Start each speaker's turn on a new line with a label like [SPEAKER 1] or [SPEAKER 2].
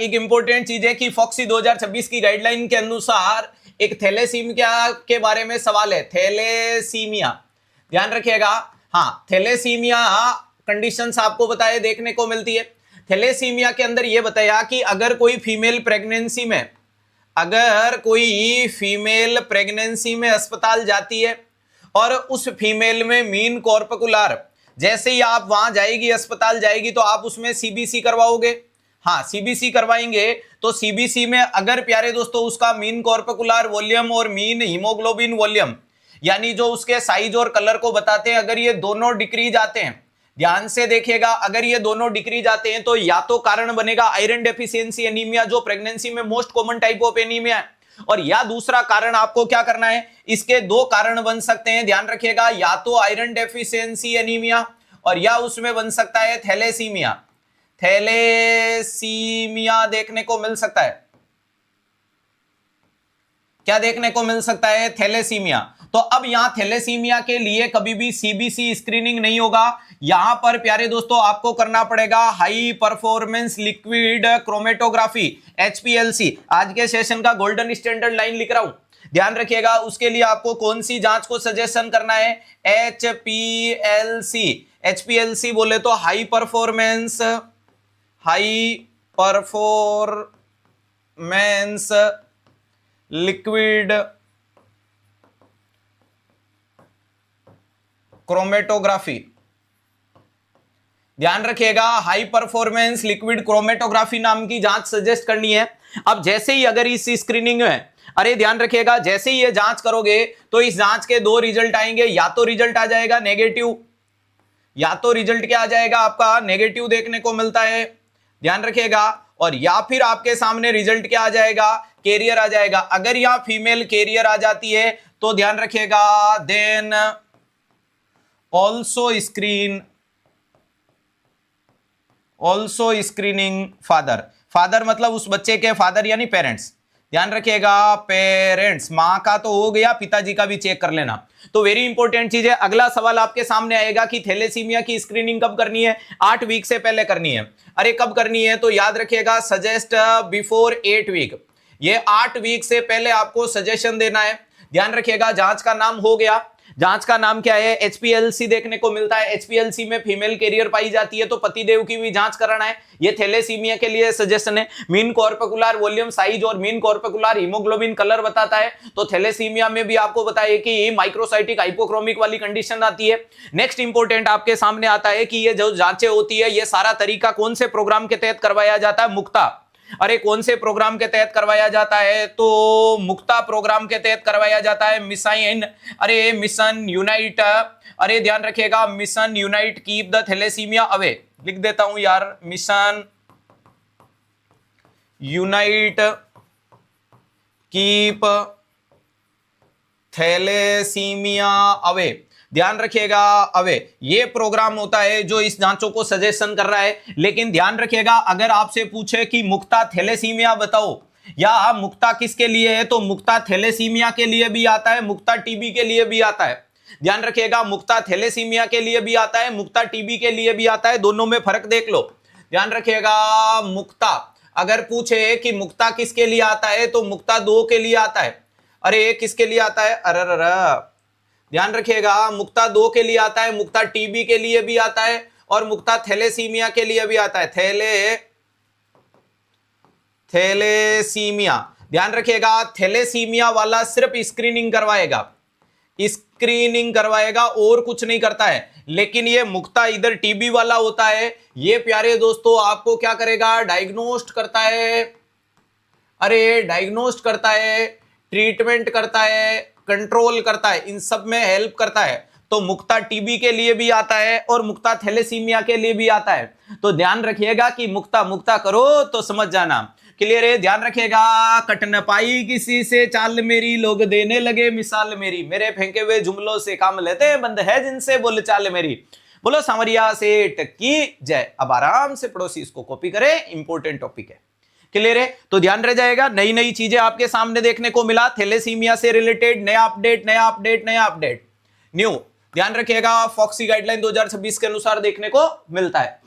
[SPEAKER 1] एक इंपॉर्टेंट चीज है कि फॉक्सी 2026 की गाइडलाइन के अनुसार एक थैलेसीमिया के बारे में सवाल है। थैलेसीमिया, ध्यान रखिएगा। हाँ, थैलेसीमिया कंडीशंस आपको बताए देखने को मिलती है। थैलेसीमिया के अंदर यह बताया कि अगर कोई फीमेल प्रेगनेंसी में अस्पताल जाती है और उस फीमेल में मीन कॉर्पकुलर, जैसे ही आप वहां जाएगी, अस्पताल जाएगी, तो आप उसमें सीबीसी करवाओगे। हाँ, सीबीसी करवाएंगे तो सीबीसी में अगर प्यारे दोस्तों उसका मीन कॉर्पकुलर वॉल्यूम और मीन हीमोग्लोबिन वॉल्यूम, यानी जो उसके साइज और कलर को बताते हैं, अगर ये दोनों डिक्रीज आते हैं, ध्यान से देखिएगा, अगर ये दोनों डिक्रीज आते हैं तो या तो कारण बनेगा आयरन डेफिशिएंसी एनीमिया, जो प्रेगनेंसी में most common type of anaemia है, और या दूसरा कारण आपको क्या करना है, इसके दो कारण बन सकते हैं, ध्यान रखिएगा, या तो आयरन डेफिशिएंसी एनीमिया और या उसमें बन सकता है थैलेसीमिया। थैलेसीमिया देखने को मिल सकता है, क्या देखने को मिल सकता है, थैलेसीमिया। तो अब यहां थैलेसीमिया के लिए कभी भी सीबीसी स्क्रीनिंग नहीं होगा, यहां पर प्यारे दोस्तों आपको करना पड़ेगा high performance liquid chromatography, HPLC. आज के सेशन का गोल्डन स्टैंडर्ड लाइन लिख रहा हूं, ध्यान रखिएगा। उसके लिए आपको कौन सी जांच को सजेशन करना है, एचपीएलसी। एचपीएलसी बोले तो हाई परफॉर्मेंस लिक्विड क्रोमेटोग्राफी, ध्यान रखिएगा, हाई परफॉर्मेंस लिक्विड क्रोमेटोग्राफी नाम की जांच सजेस्ट करनी है। अब जैसे ही अगर इस स्क्रीनिंग में, अरे ध्यान रखिएगा, जैसे ही ये जांच करोगे तो इस जांच के दो रिजल्ट आएंगे, या तो रिजल्ट आ जाएगा नेगेटिव, या तो रिजल्ट क्या आ जाएगा आपका नेगेटिव देखने को मिलता है, ध्यान रखिएगा, और या फिर आपके सामने रिजल्ट क्या आ जाएगा, कैरियर आ जाएगा। अगर यहां फीमेल कैरियर आ जाती है तो ध्यान रखिएगा, देन ऑल्सो स्क्रीनिंग फादर मतलब उस बच्चे के फादर यानी पेरेंट्स, ध्यान रखिएगा, पेरेंट्स, मां का तो हो गया, पिताजी का भी चेक कर लेना। तो वेरी इंपॉर्टेंट चीज है। अगला सवाल आपके सामने आएगा कि थैलेसीमिया की स्क्रीनिंग कब करनी है, 8 वीक से पहले करनी है। अरे कब करनी है, तो याद रखिएगा, सजेस्ट बिफोर 8 वीक, ये 8 वीक से पहले आपको सजेशन देना है। ध्यान रखिएगा, जांच का नाम हो गया, जांच का नाम क्या है, एचपीएलसी देखने को मिलता है। एचपीएलसी में फीमेल कैरियर पाई जाती है तो पतिदेव की भी जांच कराना है, ये थैलेसीमिया के लिए सजेशन है। मीन कॉर्पकुलर वॉल्यूम साइज और मीन कॉर्पकुलर हीमोग्लोबिन कलर बताता है, तो थैलेसीमिया में भी आपको बताइए कि माइक्रोसाइटिक हाइपोक्रोमिक वाली कंडीशन आती है। नेक्स्ट इंपॉर्टेंट आपके सामने आता है कि ये जो जांचें होती है, ये सारा तरीका कौन से प्रोग्राम के तहत करवाया जाता है, मुक्ता। अरे कौन से प्रोग्राम के तहत करवाया जाता है, तो मुक्ता प्रोग्राम के तहत करवाया जाता है। मिशन यूनाइट, अरे ध्यान रखिएगा, mission unite keep the thalassemia away, लिख देता हूं यार, mission unite keep thalassemia away, ध्यान रखिएगा, अवे ये प्रोग्राम होता है जो इस जांचों को सजेशन कर रहा है। लेकिन ध्यान रखिएगा, अगर आपसे पूछे कि मुक्ता थैलेसीमिया बताओ या मुक्ता किसके लिए है, तो मुक्ता थैलेसीमिया के लिए भी आता है, मुक्ता टीबी के लिए भी आता है। ध्यान रखिएगा, मुक्ता थैलेसीमिया के लिए भी आता है, मुक्ता टीबी के लिए भी आता है, दोनों में फर्क देख लो। ध्यान रखिएगा, मुक्ता अगर पूछे कि मुक्ता किसके लिए आता है, तो मुक्ता 2 के लिए आता है। अरे किसके लिए आता है, अरे ध्यान रखिएगा, मुक्ता 2 के लिए आता है, मुक्ता टीबी के लिए भी आता है और मुक्ता थैलेसीमिया के लिए भी आता है। थैलेसीमिया, ध्यान रखिएगा, थैलेसीमिया वाला सिर्फ स्क्रीनिंग करवाएगा और कुछ नहीं करता है। लेकिन ये मुक्ता इधर टीबी वाला होता है, ये प्यारे दोस्तों आपको क्या करेगा, डायग्नोस्ट करता है, अरे डायग्नोस्ट करता है, ट्रीटमेंट करता है, कंट्रोल करता है, इन सब में हेल्प करता है। तो मुक्ता टीबी के लिए भी आता है और मुक्ता थैलेसीमिया के लिए भी आता है। तो ध्यान रखिएगा कि मुक्ता मुक्ता करो तो समझ जाना, क्लियर है। ध्यान रखिएगा, कट न पाई किसी से चाल मेरी, लोग देने लगे मिसाल मेरी, मेरे फेंके हुए जुमलों से काम लेते बंद है जिनसे बोल चाल मेरी। बोलो सांवरिया सेठ की जय। अब आराम से पड़ोसी इसको कॉपी करे, इंपॉर्टेंट टॉपिक है, क्लियर है। तो ध्यान रह जाएगा, नई नई चीजें आपके सामने देखने को मिला, थैलेसीमिया से रिलेटेड नया अपडेट न्यू, ध्यान रखिएगा, फॉक्सी गाइडलाइन 2026 के अनुसार देखने को मिलता है।